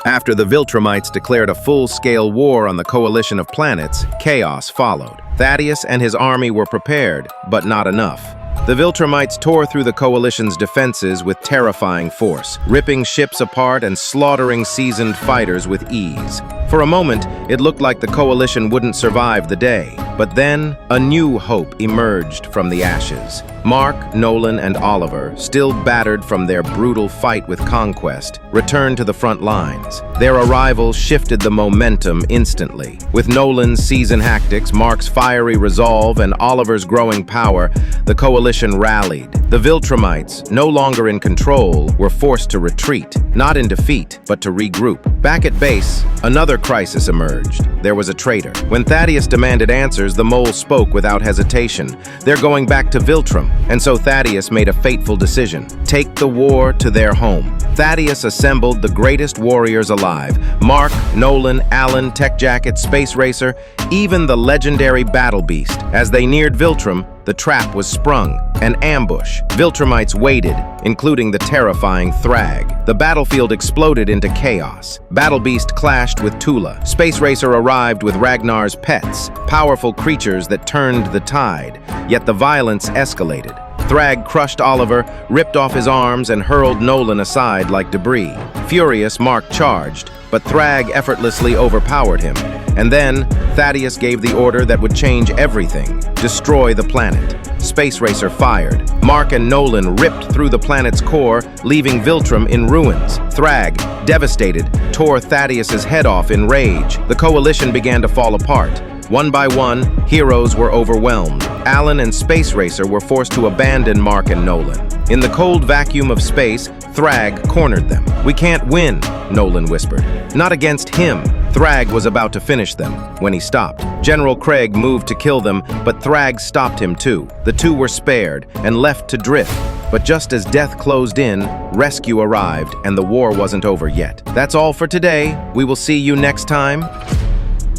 After the Viltrumites declared a full-scale war on the coalition of planets, chaos followed. Thaddeus and his army were prepared, but not enough. The Viltrumites tore through the coalition's defenses with terrifying force, ripping ships apart and slaughtering seasoned fighters with ease. For a moment, it looked like the coalition wouldn't survive the day, but then a new hope emerged from the ashes. Mark, Nolan, and Oliver, still battered from their brutal fight with conquest, returned to the front lines. Their arrival shifted the momentum instantly. With Nolan's seasoned tactics, Mark's fiery resolve, and Oliver's growing power, the coalition rallied. The Viltrumites, no longer in control, were forced to retreat, not in defeat, but to regroup. Back at base, another crisis emerged. There was a traitor. When Thaddeus demanded answers, the mole spoke without hesitation. They're going back to Viltrum. And so Thaddeus made a fateful decision: take the war to their home. Thaddeus assembled the greatest warriors alive: Mark, Nolan, Alan, Tech Jacket, Space Racer, even the legendary Battle Beast. As they neared Viltrum, the trap was sprung, an ambush. Viltrumites waited, including the terrifying Thrag. The battlefield exploded into chaos. Battle Beast clashed with Tula. Space Racer arrived with Ragnar's pets, powerful creatures that turned the tide. Yet the violence escalated. Thrag crushed Oliver, ripped off his arms, and hurled Nolan aside like debris. Furious, Mark charged, but Thrag effortlessly overpowered him. And then, Thaddeus gave the order that would change everything: destroy the planet. Space Racer fired. Mark and Nolan ripped through the planet's core, leaving Viltrum in ruins. Thrag, devastated, tore Thaddeus's head off in rage. The coalition began to fall apart. One by one, heroes were overwhelmed. Alan and Space Racer were forced to abandon Mark and Nolan. In the cold vacuum of space, Thrag cornered them. "We can't win," Nolan whispered. "Not against him." Thrag was about to finish them when he stopped. General Craig moved to kill them, but Thrag stopped him too. The two were spared and left to drift. But just as death closed in, rescue arrived, and the war wasn't over yet. That's all for today. We will see you next time.